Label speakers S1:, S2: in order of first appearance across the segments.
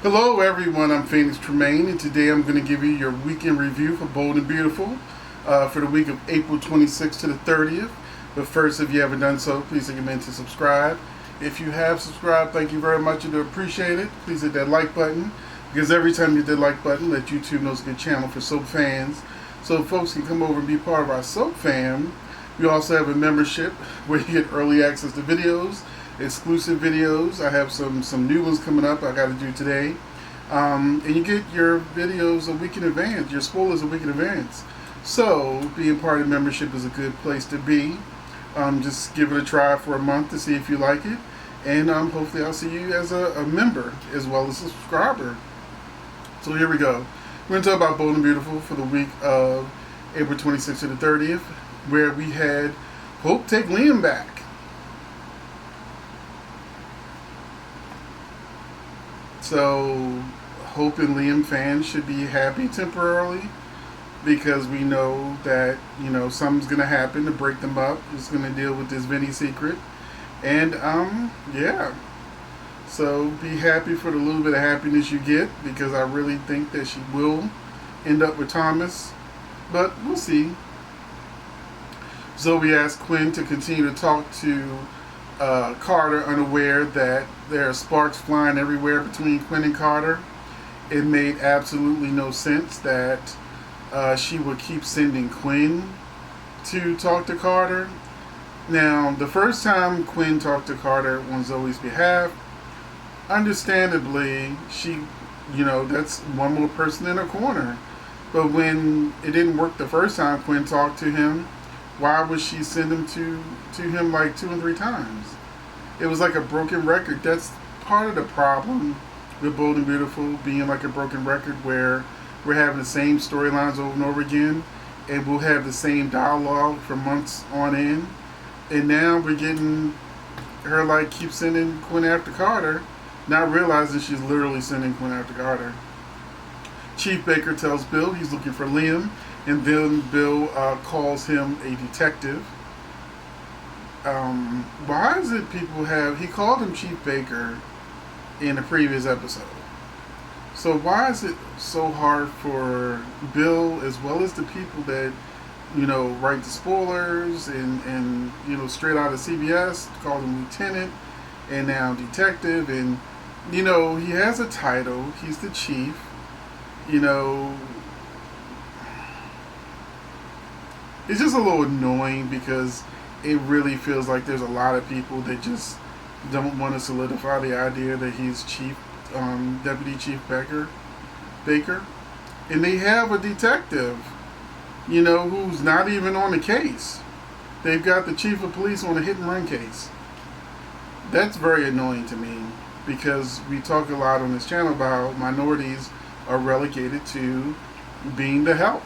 S1: Hello everyone, I'm Phoenix Tremayne, and today I'm going to give you your weekend review for Bold and Beautiful for the week of April 26th to the 30th. But first, if you haven't done so, please take a minute to subscribe. If you have subscribed, thank you very much. I do appreciate it. Please hit that like button, because every time you hit the like button, let YouTube know it's a good channel for soap fans, so folks can come over and be part of our soap fam. We also have a membership where you get early access to videos, exclusive videos. I have some new ones coming up I got to do today, and you get your videos a week in advance, your spoilers a week in advance. So being part of the membership is a good place to be. Just give it a try for a month to see if you like it, and hopefully I'll see you as a member as well as a subscriber. So here we go. We're going to talk about Bold and Beautiful for the week of April 26th to the 30th, where we had Hope take Liam back. So Hope and Liam fans should be happy temporarily, because we know that, something's going to happen to break them up. It's going to deal with this Vinny secret. And, yeah. So be happy for the little bit of happiness you get, because I really think that she will end up with Thomas. But we'll see. Zoe asked Quinn to continue to talk to Carter, unaware that there are sparks flying everywhere between Quinn and Carter. It made absolutely no sense that she would keep sending Quinn to talk to Carter. Now, the first time Quinn talked to Carter on Zoe's behalf, understandably, she, that's one more person in her corner. But when it didn't work the first time Quinn talked to him, why would she send him to him like 2 and 3 times? It was like a broken record. That's part of the problem with Bold and Beautiful being like a broken record, where we're having the same storylines over and over again, and we'll have the same dialogue for months on end. And now we're getting her like keep sending Quinn after Carter, not realizing she's literally sending Quinn after Carter. Chief Baker tells Bill he's looking for Liam, and then Bill calls him a detective. Why is it people have... He called him Chief Baker in a previous episode. So why is it so hard for Bill, as well as the people that, write the spoilers and straight out of CBS, to call him Lieutenant and now Detective, and, he has a title. He's the chief. It's just a little annoying, because it really feels like there's a lot of people that just don't want to solidify the idea that he's Deputy Chief Baker. And they have a detective, who's not even on the case. They've got the chief of police on a hit and run case. That's very annoying to me, because we talk a lot on this channel about minorities are relegated to being the help.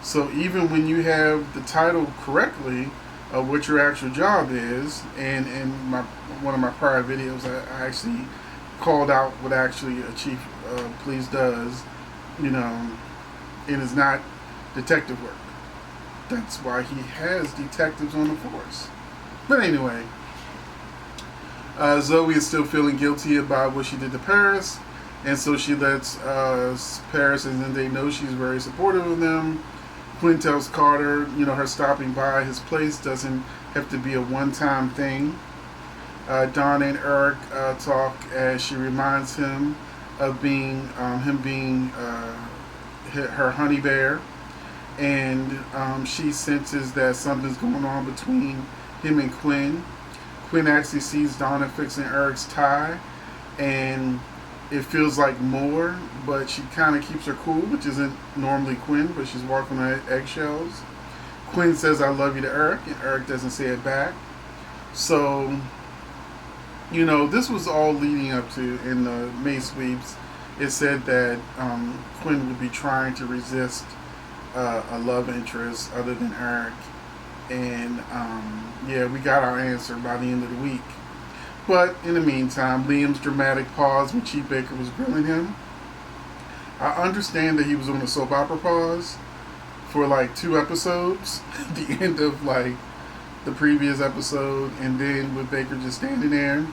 S1: So even when you have the title correctly of what your actual job is, and in one of my prior videos, I actually called out what actually a chief of police does, and it's not detective work. That's why he has detectives on the force. But anyway, Zoe is still feeling guilty about what she did to Paris, and so she lets Paris and Zende know she's very supportive of them. Quinn tells Carter, her stopping by his place doesn't have to be a one-time thing. Donna and Eric talk as she reminds him of being her honey bear, and she senses that something's going on between him and Quinn. Quinn actually sees Donna fixing Eric's tie, and it feels like more, but she kind of keeps her cool, which isn't normally Quinn, but she's walking on eggshells. Quinn says, "I love you" to Eric, and Eric doesn't say it back. So, this was all leading up to, in the May sweeps, it said that Quinn would be trying to resist a love interest other than Eric. And, yeah, we got our answer by the end of the week. But in the meantime, Liam's dramatic pause when Chief Baker was grilling him. I understand that he was on a soap opera pause for like 2 episodes, the end of like the previous episode, and then with Baker just standing there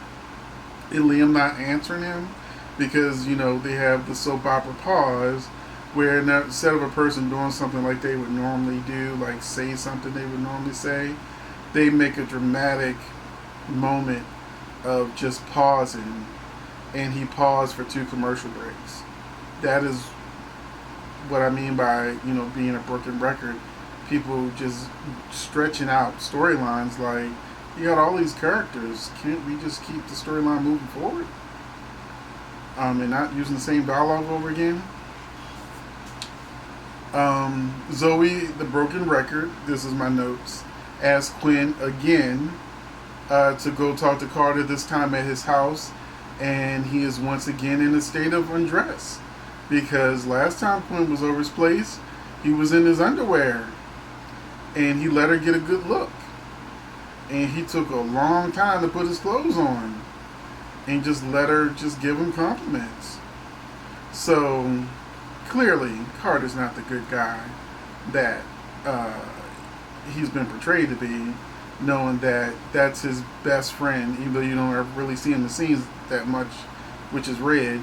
S1: and Liam not answering him. because they have the soap opera pause where instead of a person doing something like they would normally do, like say something they would normally say, they make a dramatic moment of just pausing, and he paused for 2 commercial breaks. That is what I mean by being a broken record. People just stretching out storylines. Like, you got all these characters, can't we just keep the storyline moving forward, and not using the same dialogue over again? Zoe, the broken record, this is my notes, asked Quinn again to go talk to Carter, this time at his house, and he is once again in a state of undress, because last time Quinn was over his place, he was in his underwear, and he let her get a good look, and he took a long time to put his clothes on, and just let her just give him compliments. So clearly Carter's not the good guy that he's been portrayed to be, knowing that that's his best friend, even though you don't ever really see him in the scenes that much, which is Reg,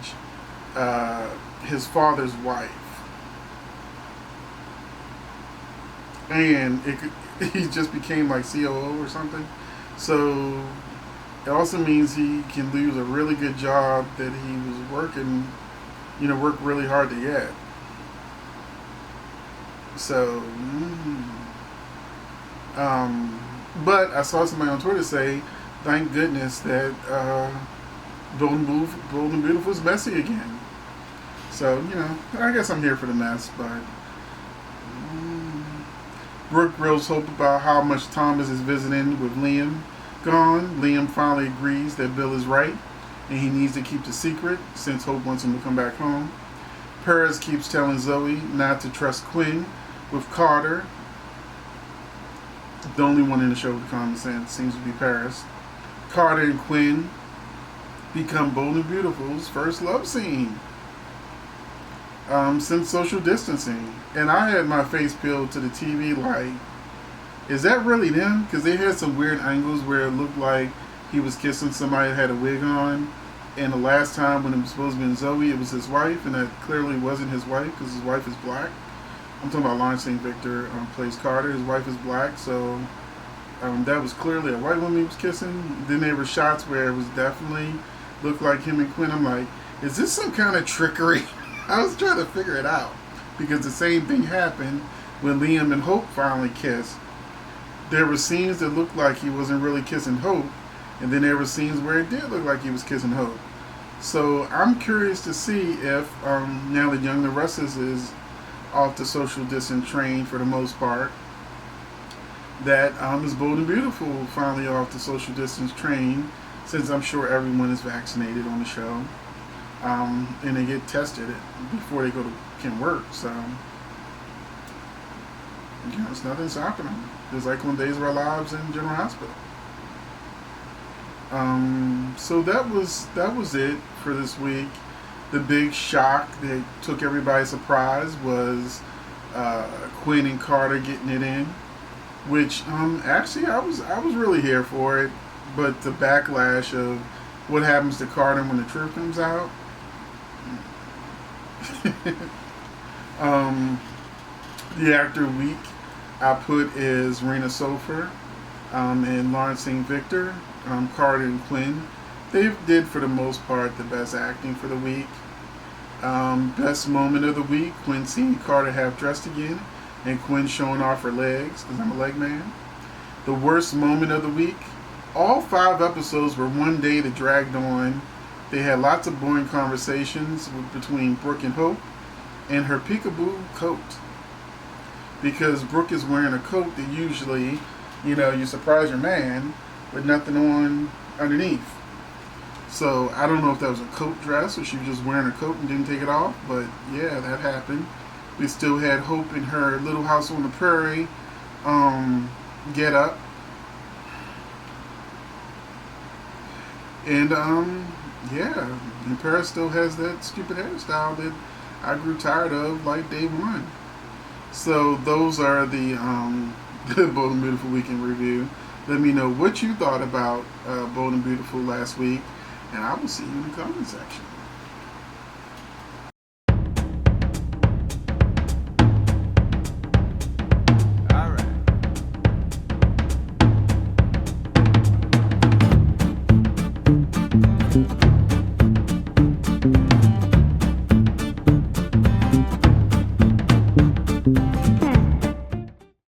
S1: his father's wife. And he just became like COO or something. So it also means he can lose a really good job that he was working, worked really hard to get. So, but I saw somebody on Twitter say, thank goodness that Bold and Beautiful is messy again. So, I guess I'm here for the mess, but Brooke grows hope about how much Thomas is visiting with Liam gone. Liam finally agrees that Bill is right, and he needs to keep the secret since Hope wants him to come back home. Paris keeps telling Zoe not to trust Quinn with Carter. The only one in the show with common sense seems to be Paris. Carter and Quinn become Bold and Beautiful's first love scene since social distancing. And I had my face peeled to the TV like, is that really them? Because they had some weird angles where it looked like he was kissing somebody that had a wig on. And the last time when it was supposed to be Zoe, it was his wife, and that clearly wasn't his wife because his wife is black. I'm talking about Lawrence St. Victor plays Carter. His wife is black, so that was clearly a white woman he was kissing. Then there were shots where it was definitely looked like him and Quinn. I'm like, is this some kind of trickery? I was trying to figure it out because the same thing happened when Liam and Hope finally kissed. There were scenes that looked like he wasn't really kissing Hope, and then there were scenes where it did look like he was kissing Hope. So I'm curious to see if now that Young and the Restless is off the social distance train for the most part, that is Bold and Beautiful finally off the social distance train, since I'm sure everyone is vaccinated on the show, and they get tested before they can work. So it's nothing stopping them. It's like on Days of Our Lives in General Hospital. So that was it for this week. The big shock that took everybody by surprise was Quinn and Carter getting it in, which actually I was really here for it, but the backlash of what happens to Carter when the truth comes out. The actor week I put is Rena Sofer and Lawrence St. Victor. Carter and Quinn, they did for the most part the best acting for the week. Best moment of the week, Quinn seeing Carter half dressed again and Quinn showing off her legs, because I'm a leg man. The worst moment of the week, all 5 episodes were one day that dragged on. They had lots of boring conversations between Brooke and Hope and her peekaboo coat, because Brooke is wearing a coat that usually, you surprise your man with nothing on underneath. So I don't know if that was a coat dress or she was just wearing a coat and didn't take it off, but yeah, that happened. We still had Hope in her Little House on the Prairie get up. And yeah, and Paris still has that stupid hairstyle that I grew tired of like day one. So those are the Bold and Beautiful Weekend Review. Let me know what you thought about Bold and Beautiful last week, and I will see you in the comment section.